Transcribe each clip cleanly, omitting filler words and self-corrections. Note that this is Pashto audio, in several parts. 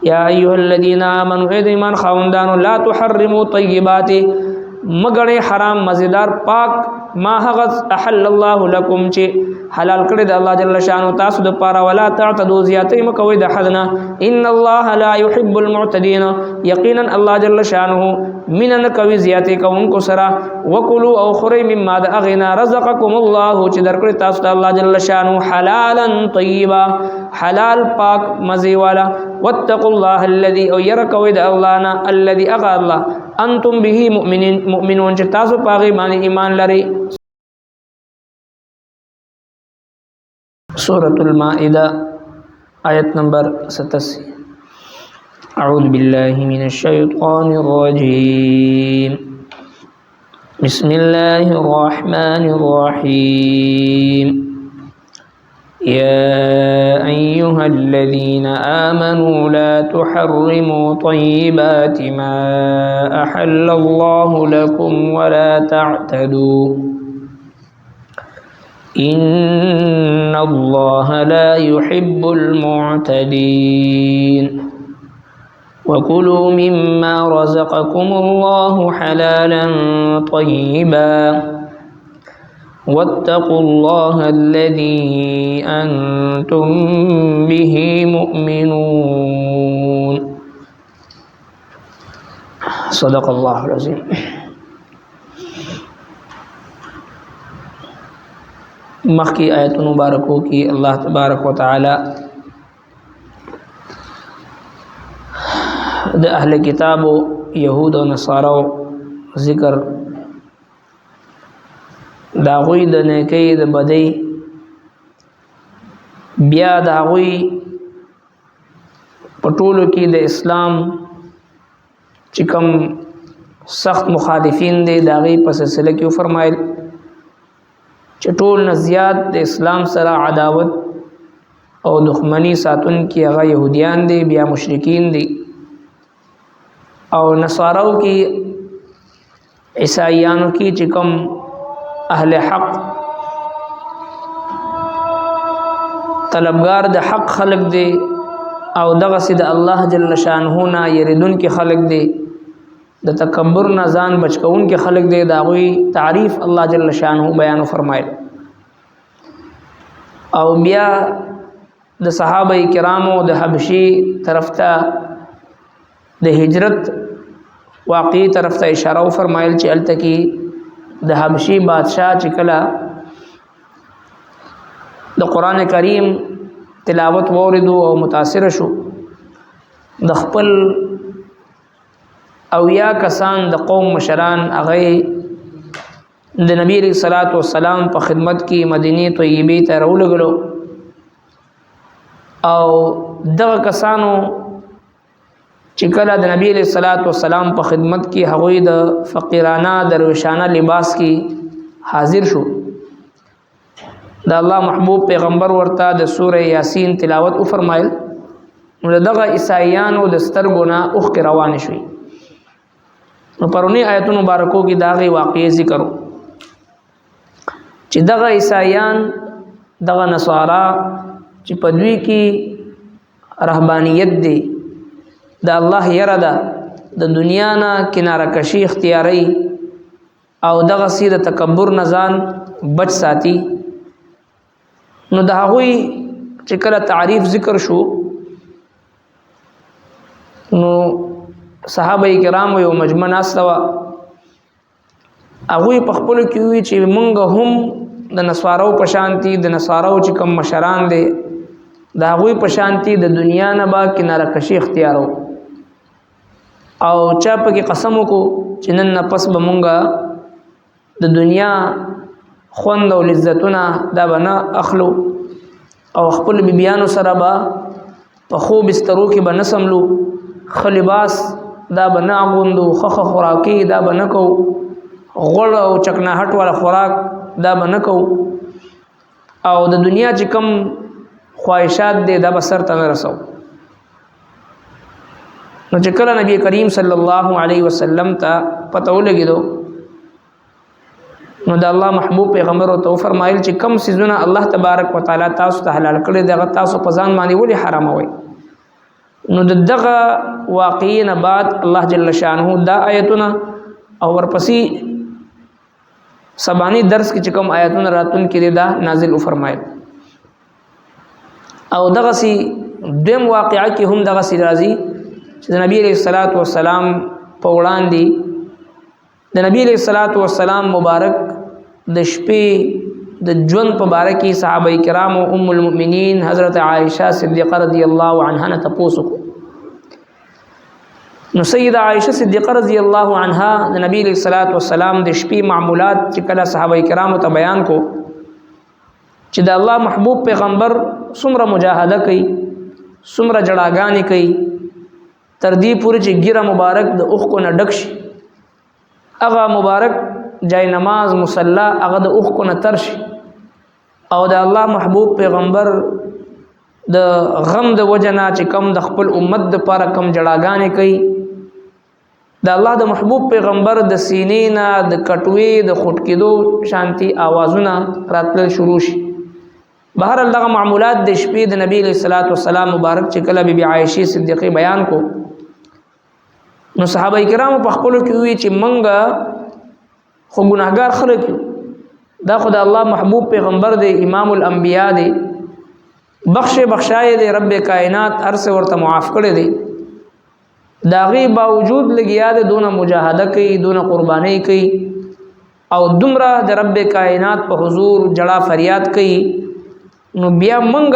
یا ایها الذین آمنوا اے ایمان خاوندانو لا تحرموا طیبات مگر حرام مزیدار پاک ما هغه احل الله لكم چې حلال کړی د الله جل شانو تاسو د پاره ولا تعتدوا زیاتې مکوئ د حدنا ان الله لا يحب المعتدين یقینا الله جل شانه من کوي زیاتې کوونکو سره وکلوا او خوري مما د اغنا رزقكم الله چې درکړی تاسو د الله جل شانه حلالا طیبا حلال پاک مزي والا واتقوا الله الذي او يركوا د الله نا الذي اغا الله انتم به مؤمنون چې تاسو پاغي باندې ایمان لري. سورة المائدة آیت نمبر 87. اعوذ بالله من الشیطان الرجیم بسم الله الرحمن الرحیم يا أيها الذين آمنوا لا تحرموا طيبات ما أحل الله لكم ولا تعتدوا إن الله لا يحب المعتدين وكلوا مما رزقكم الله حلالا طيبا واتقوا الله الذي أنتم به مؤمنون. صدق الله العظيم. مخی آیت مبارکوں کی اللہ تبارک و تعالی د اہل کتاب و یہود و نصارو ذکر داغوی د نیکی د بدی بیا داغوی پټولو کی د اسلام چکم سخت مخالفین دی داغی پس سلسله کیو فرمایل چټول نه زیات د اسلام سره عداوت او دښمنی ساتون کی هغه يهوديان دي بیا مشرکین دي او نصاراو کی عیسایانو کی چې کوم اهل حق طلبگار د حق خلق دي او دغه سید الله جل شانه نه یریدون کی خلق دي د تکبر نه ځان بچکون کې خلق دې داوی تعریف الله جل شانه بیان فرمایل او بیا د صحابه کرامو د حبشي طرف ته د هجرت واقعي طرف ته اشاره فرمایل چې التکی د حبشي بادشاہ چې کله د قران کریم تلاوت وریدو او متاثر شو د خپل او یا کسان د قوم مشران هغه د نبی رسول الله والسلام په خدمت کې مدینه طیبه ته راولګلو او دغه کسانو چې کله د نبی رسول الله والسلام په خدمت کې هغه د فقیرانه درویشانه لباس کې حاضر شو د الله محبوب پیغمبر ورته د سوره یاسین تلاوت او فرمایل نو دغه عیسایانو د سترګونه اوخ کې روان شوي نو پرونی آیتون مبارکو کی داغی واقعی ذکرو چې دغه عیسایان دغه نصارا چې پدوی کی رهبانیت دی د الله یره ده د دنیا نه کناره کشي اختیاري او دغه سید تکبر نه ځان بچ ساتي نو د هغوی چې کله تعریف ذکر شو نو صحابه کرام یو مجمع ناستوا هغه په خپل کې وی چې مونږ هم د نصارو په شانتي د نصارو چې کوم مشران دي دا هغه په شانتي د دنیا نه با کناره کشي اختیارو او چا په کې قسم وکړو چې نن پس به مونږه د دنیا خوند او لذتونه دا بنا اخلو او خپل بیبيانو سره با په خوب بسترو کې بنسملو خلباس دا بنا غوندو خخ خوراکي دا بنکو غړ او چکناهټ والا خوراک دا بنکو او د دنیا چې کم خواهشات دي دا بسر ته رسو نو چې کله نبی کریم صلی الله علیه وسلم ته پته ولګیدو نو د الله محبوب پیغمبر او فرمایل چې کم سيزونه الله تبارک وتعالى تاسو ته حلال کړی دغه تاسو په ځان باندې ولې حرام وي نو دغه واقعین بعد الله جل شانه دا آیتونه او ورپسې سبانی درس کې چې کوم آیتونه راتون کې دا نازل فرمایل او دغه سي دیم واقعه کې هم دغه سي راځي چې نبی علیہ الصلوۃ والسلام په وړاندې د نبی علیہ الصلوۃ والسلام مبارک د شپې د ژوند په باره کې صحابه کرام او ام المؤمنین حضرت عائشہ صدیقہ رضی الله عنها نه تاسو کو نو سیدہ عائشہ صدیقہ رضی الله عنها د نبی علیہ الصلوۃ والسلام د شپې معمولات چې کله صحابه کرام ته بیان کو چې د الله محبوب پیغمبر څومره مجاهده کوي څومره جړاګانې کوي تر دې پورې چې ګیره مبارک د اوخ کو نه ډک شي هغه مبارک جای نماز مصلا هغه د اوخ کو نه تر شي او د الله محبوب پیغمبر د غم د وجنا چې کم د خپل امت د پاره کم جړاګانې کوي د الله د محبوب پیغمبر د سینې نه د کټوي د خټکېدو شانتي आवाजونه راتل شروع شي بهر الله معمولات د شپې د نبی علیہ الصلوۃ والسلام مبارک چې کله بی عائشہ صدیقہ بیان کو نو صحابه کرام په خپل کې وی چې منګه خو ګناهګار خلک دا خدای الله محبوب پیغمبر دی امام الانبیاء دی بخشای دی رب کائنات ارس ورته معاف کړی دی داغي باوجود لګیا دی دونه مجاهده کوي دونه قرباني کوي او دومره د رب کائنات په حضور جړه فریاد کوي نو بیا مونږ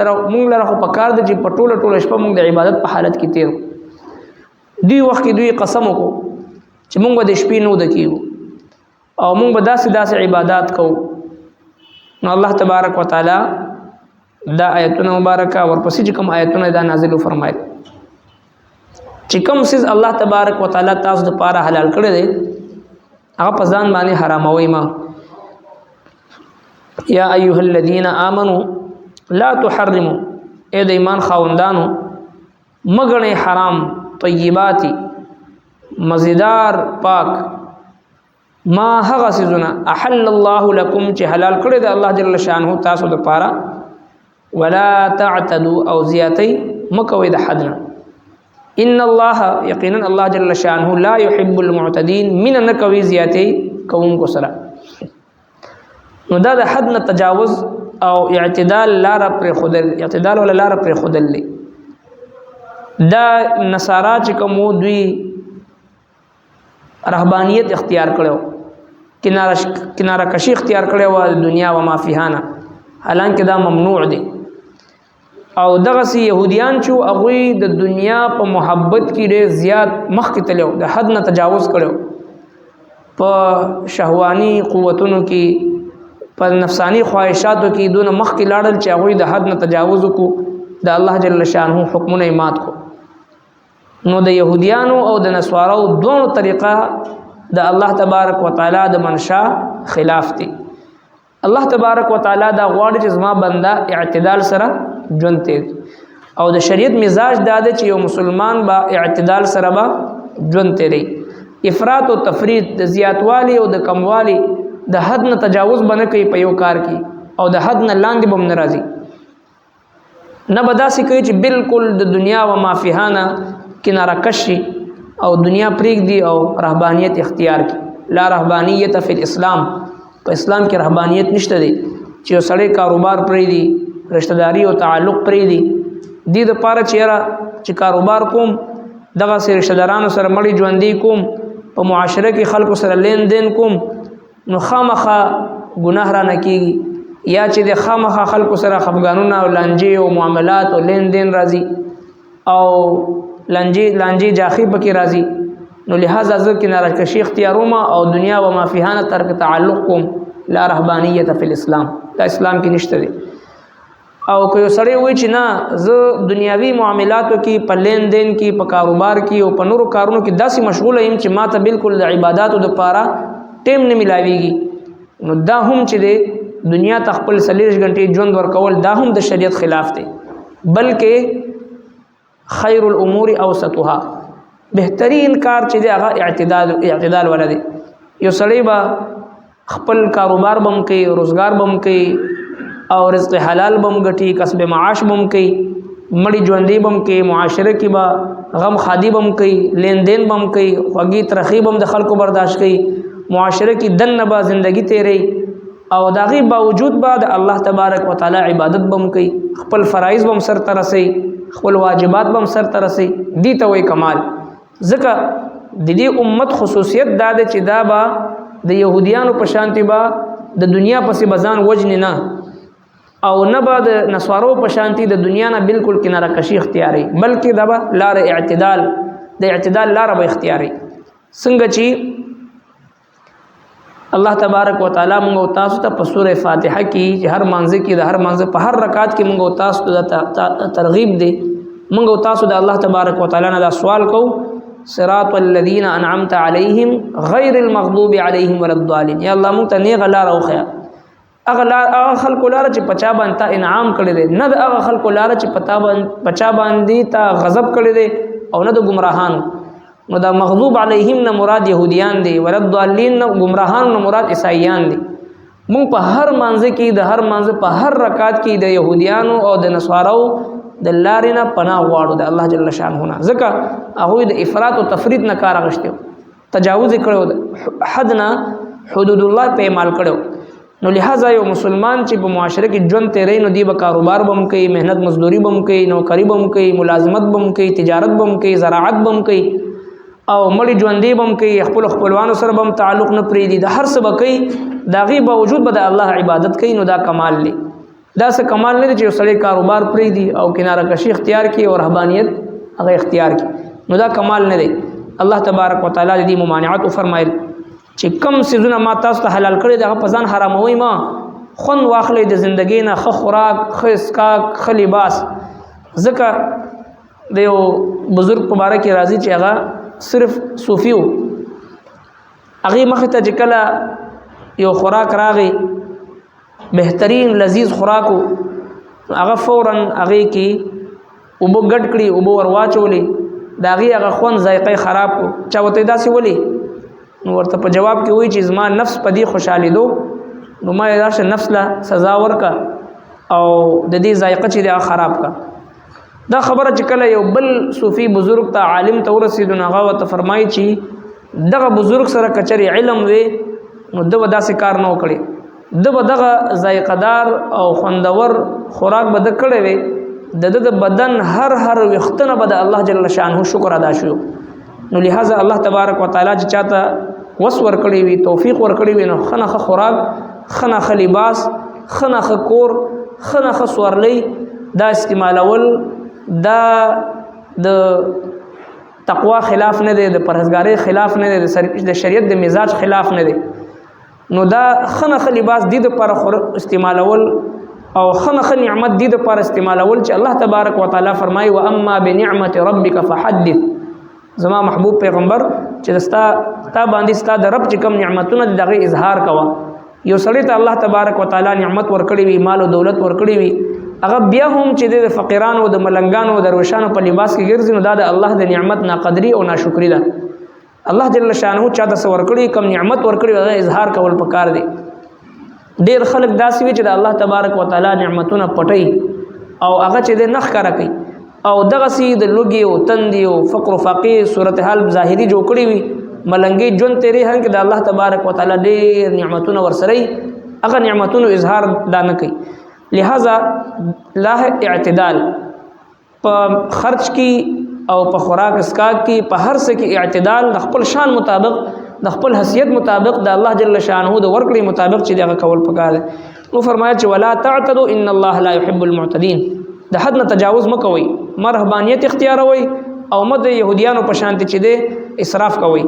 لره په کار دی چې په ټوله شپه مونږ د عبادت په حالت کې تیر دوی وخت کې دوی قسم وکړو چې مونږ د شپې نو د کیو او مونږ به داسې عبادت کوو نو الله تبارک وتعالى دا آیتونه مبارکه ورپسې چې کوم آیتونه دا نازل فرمایل چې کوم سیز الله تبارک وتعالى تاسو د پاره حلال کړی دی هغه په ځان باندې حراموي ما یا ایها الذین آمنوا لا تحرموا اے د ایمان خاوندانو مګنه حرام طیباتی مزیدار پاک ما هغه سيزونه احل الله لكم چې حلال کړی دی الله جل شانه تاسو د پاره ولا تعتدوا او زیاتی مکوي د حدنا ان الله یقینا الله جل شانه لا يحب المعتدين من نکوي زیاتی کوم کو سره نو دا د حد نه تجاوز او اعتدال لار پر خودل اعتدال ولا لار پر خودل دا نصارا چې کوم دوی رهبانیت اختیار کړو کناره کشي اختیار کړو د دنیا و ما فيها نه حالانکه دا ممنوع دي او دغه سي يهوديان چې هغه د دنیا په محبت کې ډېر زیات مخ کې تلو د حد نه تجاوز کړو په شهواني قوتونو کې په نفسانی خواهشاتو کې دونه مخ کې لاړل چې هغه د حد نه تجاوز کو د الله جل شانه حکمونه مات کو نو د يهوديانو او د نسوارو دوه طریقه د الله تبارک وتعالى د منشا خلاف دي الله تبارک وتعالى دا غواړي چې زما بنده اعتدال سره ژوند تیر او د شریعت مزاج دا دی چې یو مسلمان با اعتدال سره با ژوند تیری افراط او تفرید د زیاتوالی او د کموالی د حد نه تجاوز بنه کوي په یو کار کې او د حد نه لاندې بم ناراضي نه بداسي کوي چې بالکل د دنیا و ما فيها نه کناره کشي او دنیا پریک دی او رهبانیت اختیار کی لا رهبانیت فی الاسلام په اسلام کې رهبانیت نشته دی چې سړی کاروبار پری دی رشتہ داری او تعلق پری دی د پاره چې کاروبار کوم دغه سره رشتہ دارانو سره مړی ژوندۍ کوم په معاشره کې خلکو سره لین دین کوم نو خامخه ګناه را نه کیږي یا چې د خامخه خلکو سره خفګانونه او لانجې او معاملات او لین دین راځي او لانجې جاخي پکې راځي نو لہذا ځکه کناره کشي اختیاروم او دنیا و ما فيها نه ترک تعلق کوم لا رهبانیت فی الاسلام دا اسلام کې نشته دی او که یو سړی وای چې نه زه دنیاوی معاملاتو کې په لین دین کې په کاروبار کې او په نورو کارونو کې داسې مشغوله یم چې ماته بالکل د عبادتو د پاره ټیم نه ملاويږي نو دا هم چې دی دنیا ته خپل 40 غنټې ژوند ورکول دا هم د شریعت خلاف دی بلکې خیر الامور اوسطها بهترین کار چې دی هغه اعتدال ولدي یو سړی با خپل کاروبار بم کوي روزګار بم کوي او رزق حلال بم غټي کسب معاش بم کوي مړی ژوندې بم کوي، معاشره کې به غم خادي بم کوي، لین دین بم کوي، خوږی ترخی بم د خلکو برداشت کوي، معاشره کې دنه به زندگی تیری او داغي باوجود بعد الله تبارک وتعالى عبادت بم کوي، خپل فرایض بم سر ترسي، خپل واجبات بم سر ترسي. دي ته وای کمال. ځکه د دې امت خصوصیت دا ده چې دا به د يهوديانو په شانتي به د دنیا پسې بزان وجنی نه او نه به د نسوارو په شانتي د دنیا نه بالکل کناره کشي اختیاري، بلکې دا به لار اعتدال، د اعتدال لار به اختیاري. څنګه چې الله تبارک وتعالى موږ تاسو ته په سوره فاتحه کې چې هر مانځ کې د هر مانځ په هر رکعت کې موږ تاسو ته ترغیب دی، موږ تاسو د الله تبارک وتعالى نه دا سوال کو صراط الذين انعمت عليهم غير المغضوب عليهم ولا الضالين. یا الله موږ ته نه غلا راوخیا اغه خلق لاره چې پچا باندې انعام کړی دی، نه د اغه خلق لاره چې پچا باندې تا غضب کړی دی او نه د گمراهانو. نو دا مغضوب علیهم نه مراد يهوديان دي، ورد ضالین نه گمراهان نه مراد عیسایان دي. مونږ په هر مانځ کې د هر مانځ په هر رکعت کې د يهوديانو او د نصاراو د لارې نه پناه غواړو د الله جل شانه نه. ځکه هغه د افراط او تفرید نه کار اغشتو، تجاوز کړو، حد نه حدود الله په مال کړو. نو لہذا یو مسلمان چې په معاشره کې ژوند تیرې نو دی به کاروبار بم کوي، مهنت مزدوري بم کوي، نوکری بم کوي، ملازمت بم کوي، تجارت بم کوي، زراعت بم کوي او مړی ژوندې بم کوي، خپل خپلوانو سره بم تعلق نه پریدي، د هر څه به کوي، داغي باوجود به د الله عبادت کوي. نو دا کمال دی. دا څه کمال نه دی چې سړی کاروبار پریدي او کناره کشي اختیار کوي او رهبانيت هغه اختیار کوي. نو دا کمال نه دی. الله تبارک وتعالى دې ممانعت فرمایل چې کم سيزونه ما تاسو ته حلال کړی دغه په ځان حراموي، ما خون واخلې د ژوندۍ نه، خو خوراک، خو اسکاک، خو لباس. ځکه د یو بزرگ په باره کې راځي چې هغه صرف صوفیو، هغه مخ ته چې کله یو خوراک راغی بهترین لذیذ خوراکو، هغه فورا هغه کې اوبو ګډ کړي، اوبو ور واچولې، دا هغه خوند ذایقه خراب کو. چا وته داسې ولي؟ نو ورته په جواب کې وایي چې زما نفس په دې خوشاله دو، نو ما راشه نفس لا سزا ورکا او د دې ذایقه چې دا خراب کا. دا خبره چې کله یو بل صوفي بزرگ ته عالم ته ورسېدو، هغه ورته فرمایي چې دغه بزرگ سره کچري علم وي نو دغه داسې کار نه وکړي، دغه ذایقه دار او خوندور خوراک به د کړی وي، د بدن هر وختنه به د الله جل شانه شکر ادا شو. نو لہذا الله تبارک وتعالى چې چاته وس ور کړی وي، توفیق ور کړی وي، نو خنخ خوراک، خنخ لباس، خنخ کور، خنخ سورلی دا استعمالول دا د تقوا خلاف نه دی، د پرهیزګاری خلاف نه دی، د شریعت د مزاج خلاف نه دی. نو دا خنخ لباس دي د پر استعمالول او خنخ نعمت دي د پر استعمالول چې الله تبارک وتعالى فرمایي واما بنعمت ربک فحدث. زما محبوب پیغمبر چې تا باندې ستا د رب چې کوم نعمتونه دغه اظهار کوا. یو سړی ته الله تبارک وتعالى نعمت ورکړي وي، مال او دولت ورکړي وي، هغه بیا هم چې د فقیرانو د ملنګانو او درویشانو په لباس کې ګرځي، نو دا د الله د نعمت ناقدری او ناشکری ده. الله جل شانه چاته څه ورکړي، کوم نعمت ورکړي، هغه اظهار کول پکار دي. ډیر خلک داسې وي چې د الله تبارک وتعالى نعمتونه پټي او هغه چې د نخ کار کوي او دغه سي د لوګي او تندي او فقر او فقیر صورت حال ظاهري جوړ کړی وي، ملنګي جون تیرې هن کې د الله تبارک وتعالى ډیر نعمتونه ورسري، هغه نعمتونو اظهار دا نه کوي. لہذا لا اعتدال په خرچ کی او په خوراک اسکاک کی، په هر څه کې اعتدال، د خپل شان مطابق، د خپل حیثیت مطابق، د الله جل شانه د ورکړې مطابق چې دغه کول پکار دی. نو فرمایا چې ولا تعتدوا ان الله لا يحب المعتدين. د حد نه تجاوز مکوئ، مرهبانیت اختیاروئ او مد يهوديانو په شانتي چې د اسراف کوئ.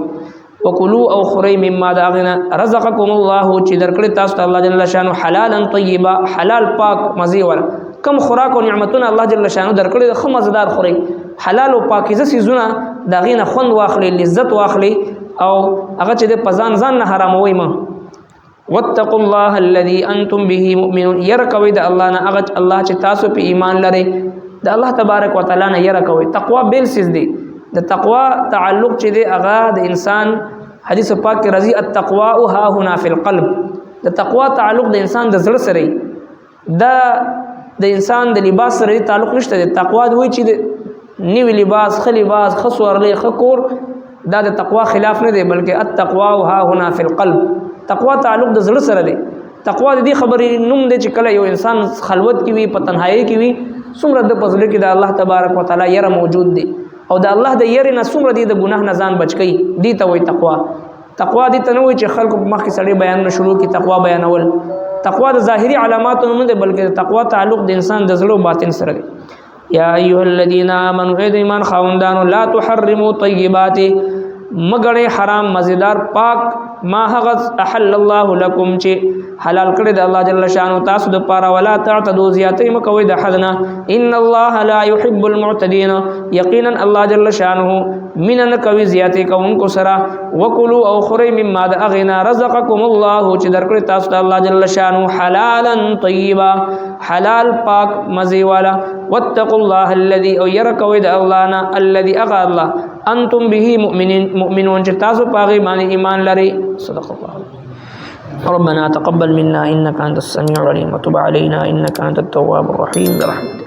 وکلوا او خورئ مما داغنا رزقکم الله چې درکړي تاسو ته الله جل شانه حلالا طیبا، حلال پاک مزي ولا کم خوراک او نعمتونه الله جل شانه درکړي خو مزدار خورئ، حلال او پاکیزه سيزونه داغینه خوند واخلي، لذت واخلي او هغه چې د پزان ځان نه حراموي. ما واتقوا الله الذي انتم به مؤمنون. يرکوي د الله نه هغه الله چې تاسو په ایمان لرئ، د الله تبارک وتعالى نه يرکوي. تقوا بیل سیز دی، د تقوا تعلق چې دی هغه د انسان حدیث پاک کې راځي التقوا ها هنا فی القلب. د تقوا تعلق د انسان د زړه سره، دا د انسان د لباس سره تعلق نشته. تقوا د وی چې د نیو لباس خ لباس خ سورلی خ کور دا د تقوا خلاف نه دی، بلکې التقوا ها هنا فی القلب. تقوا تعلق د زړه سره دی. تقوا د دې خبرې نوم دی چې کله یو انسان خلوت کې وي، په تنهایی کې وي، څومره د پزړه کې د الله تبارک وتعالى یره موجود دی او د الله د یری نه څومره دی د ګناه نه ځان بچ کی، دی ته وایي تقوا. تقوا دې ته نه وایي چې خلکو په مخ کې سړی بیان نه شروع کی تقوا بیانول. تقوا د ظاهری علامات نه دی، بلکې تقوا تعلق د انسان د زړه او باطن سره دی. یا ایها الذین آمنوا اے ایمان خاوندانو لا تحرموا طیبات مګړې حرام مزیدار پاک ما هغه احل الله لكم چې حلال کړی د الله جل شانو تاسو د پاره، ولا تعتدوا زیاتې مکوئ د حدنا، ان الله لا يحب المعتدين یقینا الله جل شانه من نه کوي زیاتې کوونکو سره. وکلوا او خورئ مما د اغنا رزقکم الله چې درکړی تاسو د الله جل شانه حلالا طیبا حلال پاک مزي والا. واتقوا الله الذي او يركوي د الله نه الذي اغا الله انتم به مؤمنون چې تاسو پاغي باندې ایمان لري. صدق الله. ربنا تقبل منا انك انت السميع العليم وتب علينا انك انت التواب الرحيم برحمتك.